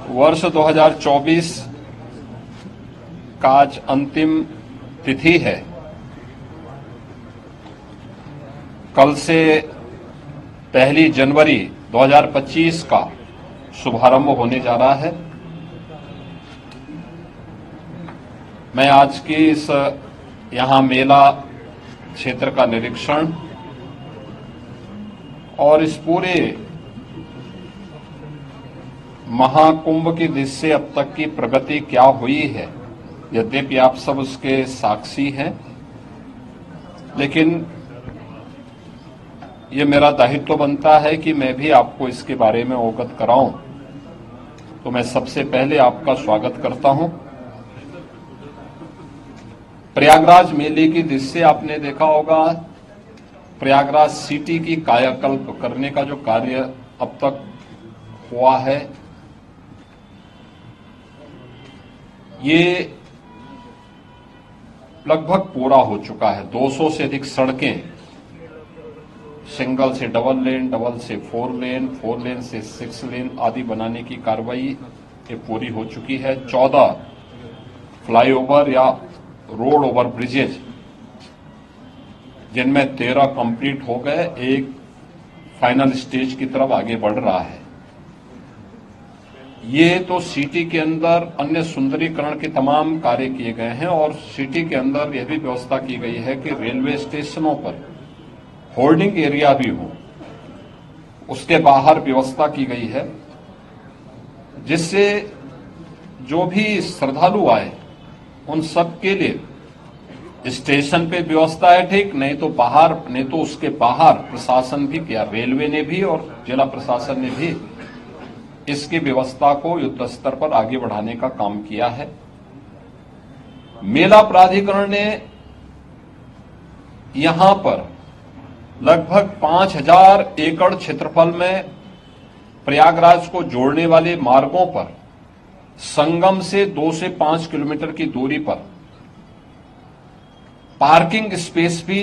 वर्ष 2024 का आज अंतिम तिथि है। कल से 1 जनवरी 2025 का शुभारंभ होने जा रहा है। मैं आज की इस यहाँ मेला क्षेत्र का निरीक्षण और इस पूरे महाकुंभ की दृष्टि से अब तक की प्रगति क्या हुई है, यद्यपि आप सब उसके साक्षी हैं, लेकिन ये मेरा दायित्व बनता है कि मैं भी आपको इसके बारे में अवगत कराऊं। तो मैं सबसे पहले आपका स्वागत करता हूं। प्रयागराज मेले की दृष्टि से आपने देखा होगा, प्रयागराज सिटी की कायाकल्प करने का जो कार्य अब तक हुआ है, ये लगभग पूरा हो चुका है। 200 से अधिक सड़कें, सिंगल से डबल लेन, डबल से 4 लेन, 4 लेन से 6 लेन आदि बनाने की कार्रवाई ये पूरी हो चुकी है। 14 फ्लाईओवर या रोड ओवर ब्रिजेज, जिनमें 13 कंप्लीट हो गए, एक फाइनल स्टेज की तरफ आगे बढ़ रहा है। ये तो सिटी के अंदर अन्य सुंदरीकरण के तमाम कार्य किए गए हैं और सिटी के अंदर यह भी व्यवस्था की गई है कि रेलवे स्टेशनों पर होल्डिंग एरिया भी हो, उसके बाहर व्यवस्था की गई है, जिससे जो भी श्रद्धालु आए उन सब के लिए स्टेशन पे व्यवस्था है, ठीक, नहीं तो बाहर, नहीं तो उसके बाहर प्रशासन भी किया, रेलवे ने भी और जिला प्रशासन ने भी इसकी व्यवस्था को युद्ध स्तर पर आगे बढ़ाने का काम किया है। मेला प्राधिकरण ने यहां पर लगभग 5000 एकड़ क्षेत्रफल में प्रयागराज को जोड़ने वाले मार्गों पर संगम से 2 से 5 किलोमीटर की दूरी पर पार्किंग स्पेस भी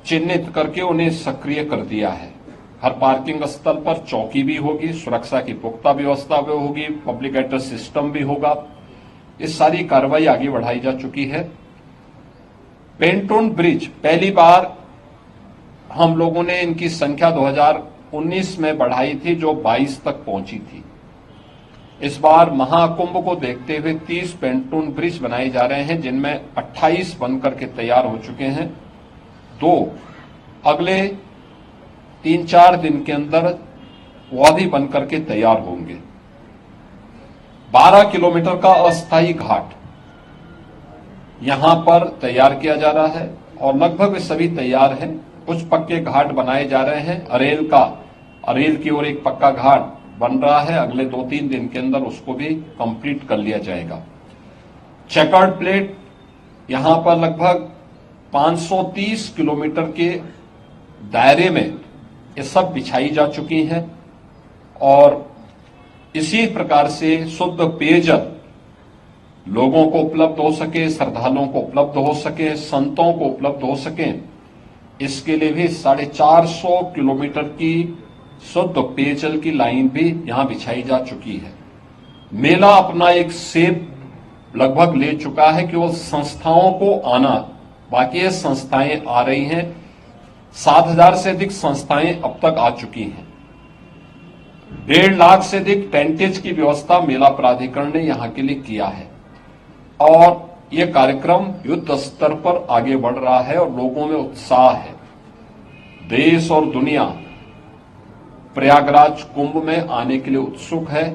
चिन्हित करके उन्हें सक्रिय कर दिया है। हर पार्किंग स्थल पर चौकी भी होगी, सुरक्षा की पुख्ता व्यवस्था भी होगी, पब्लिक एड्रेस सिस्टम भी होगा। इस सारी कार्रवाई आगे बढ़ाई जा चुकी है। पेंटून ब्रिज पहली बार हम लोगों ने इनकी संख्या 2019 में बढ़ाई थी, जो 22 तक पहुंची थी। इस बार महाकुंभ को देखते हुए 30 पेंटून ब्रिज बनाए जा रहे हैं, जिनमें 28 बनकर के तैयार हो चुके हैं। 2 अगले 3-4 दिन के अंदर वह भी बनकर के तैयार होंगे। 12 किलोमीटर का अस्थायी घाट यहां पर तैयार किया जा रहा है और लगभग वे सभी तैयार हैं। कुछ पक्के घाट बनाए जा रहे हैं। अरेल की ओर एक पक्का घाट बन रहा है, अगले 2-3 दिन के अंदर उसको भी कंप्लीट कर लिया जाएगा। चेकर्ड प्लेट यहां पर लगभग 530 किलोमीटर के दायरे में ये सब बिछाई जा चुकी हैं और इसी प्रकार से शुद्ध पेयजल लोगों को उपलब्ध हो सके, श्रद्धालुओं को उपलब्ध हो सके, संतों को उपलब्ध हो सके, इसके लिए भी 450 किलोमीटर की शुद्ध पेयजल की लाइन भी यहां बिछाई जा चुकी है। मेला अपना एक सेप लगभग ले चुका है कि वो संस्थाओं को आना, बाकी ये संस्थाएं आ रही हैं। 7000 से अधिक संस्थाएं अब तक आ चुकी हैं। 1.5 लाख से अधिक टेंटेज की व्यवस्था मेला प्राधिकरण ने यहां के लिए किया है और यह कार्यक्रम युद्ध स्तर पर आगे बढ़ रहा है और लोगों में उत्साह है। देश और दुनिया प्रयागराज कुंभ में आने के लिए उत्सुक है।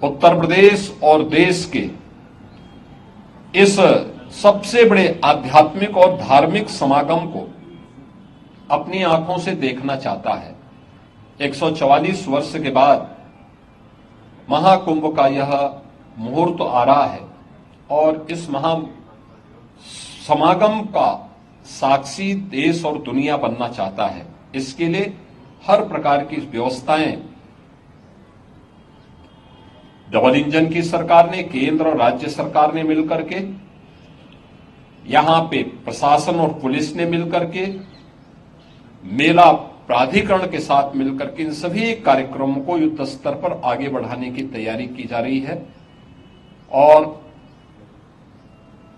उत्तर प्रदेश और देश के इस सबसे बड़े आध्यात्मिक और धार्मिक समागम को अपनी आंखों से देखना चाहता है। 144 वर्ष के बाद महाकुंभ का यह मुहूर्त आ रहा है और इस महा समागम का साक्षी देश और दुनिया बनना चाहता है। इसके लिए हर प्रकार की व्यवस्थाएं डबल इंजन की सरकार ने, केंद्र और राज्य सरकार ने मिलकर के, यहां पे प्रशासन और पुलिस ने मिलकर के मेला प्राधिकरण के साथ मिलकर के इन सभी कार्यक्रमों को युद्ध स्तर पर आगे बढ़ाने की तैयारी की जा रही है और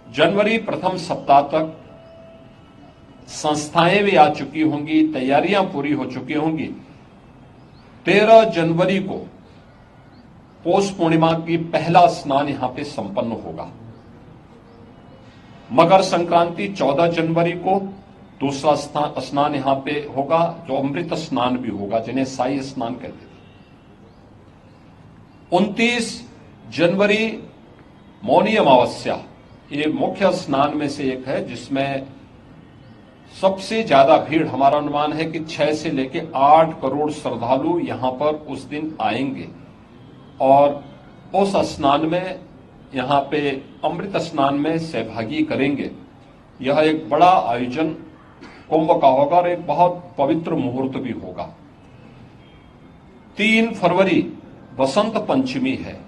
जनवरी प्रथम सप्ताह तक संस्थाएं भी आ चुकी होंगी, तैयारियां पूरी हो चुकी होंगी। 13 जनवरी को पौष पूर्णिमा की पहला स्नान यहां पे संपन्न होगा। मकर संक्रांति 14 जनवरी को दूसरा स्नान यहां पे होगा, जो अमृत स्नान भी होगा, जिन्हें साई स्नान कहते थे। 29 जनवरी मौनी अमावस्या, ये मुख्य स्नान में से एक है जिसमें सबसे ज्यादा भीड़, हमारा अनुमान है कि 6 से लेकर 8 करोड़ श्रद्धालु यहां पर उस दिन आएंगे और उस स्नान में, यहां पे अमृत स्नान में सहभागी करेंगे। यह एक बड़ा आयोजन कुंभ का होगा और एक बहुत पवित्र मुहूर्त भी होगा। 3 फरवरी बसंत पंचमी है,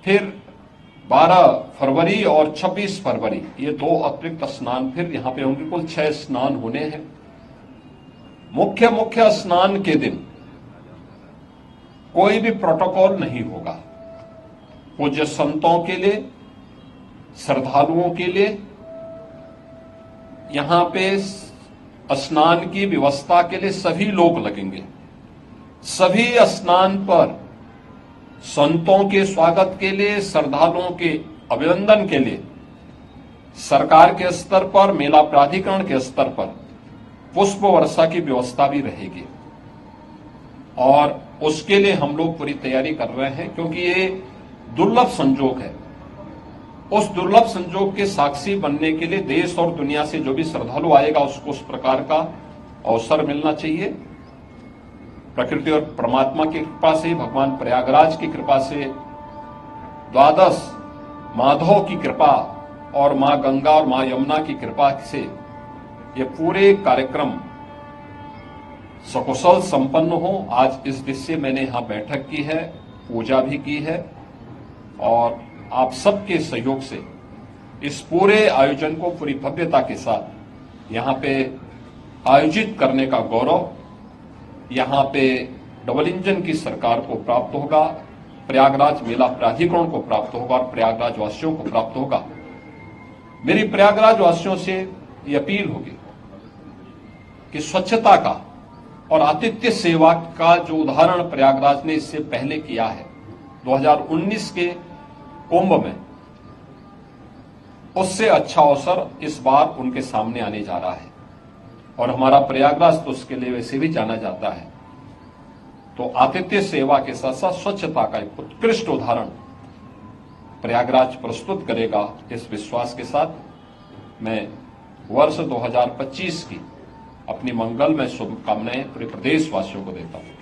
फिर 12 फरवरी और 26 फरवरी ये 2 अतिरिक्त स्नान फिर यहां पे होंगे। कुल 6 स्नान होने हैं। मुख्य स्नान के दिन कोई भी प्रोटोकॉल नहीं होगा। पूज्य संतों के लिए, श्रद्धालुओं के लिए यहां पे स्नान की व्यवस्था के लिए सभी लोग लगेंगे। सभी स्नान पर संतों के स्वागत के लिए, श्रद्धालुओं के अभिनंदन के लिए सरकार के स्तर पर, मेला प्राधिकरण के स्तर पर पुष्प वर्षा की व्यवस्था भी रहेगी और उसके लिए हम लोग पूरी तैयारी कर रहे हैं, क्योंकि ये दुर्लभ संजोग है। उस दुर्लभ संजोग के साक्षी बनने के लिए देश और दुनिया से जो भी श्रद्धालु आएगा उसको उस प्रकार का अवसर मिलना चाहिए। प्रकृति और परमात्मा की कृपा से, भगवान प्रयागराज की कृपा से, द्वादश माधव की कृपा और मां गंगा और मां यमुना की कृपा से ये पूरे कार्यक्रम सकुशल संपन्न हो। आज इस दृश्य मैंने यहां बैठक की है, पूजा भी की है और आप सबके सहयोग से इस पूरे आयोजन को पूरी भव्यता के साथ यहां पे आयोजित करने का गौरव यहां पे डबल इंजन की सरकार को प्राप्त होगा, प्रयागराज मेला प्राधिकरण को प्राप्त होगा और प्रयागराज वासियों को प्राप्त होगा। मेरी प्रयागराज वासियों से ये अपील होगी कि स्वच्छता का और आतिथ्य सेवा का जो उदाहरण प्रयागराज ने इससे पहले किया है 2019 के कुंभ में, उससे अच्छा अवसर इस बार उनके सामने आने जा रहा है और हमारा प्रयागराज तो उसके लिए वैसे भी जाना जाता है। तो आतिथ्य सेवा के साथ साथ स्वच्छता का एक उत्कृष्ट उदाहरण प्रयागराज प्रस्तुत करेगा। इस विश्वास के साथ मैं वर्ष 2025 की अपनी मंगलमय शुभकामनाएं पूरे प्रदेशवासियों को देता हूं।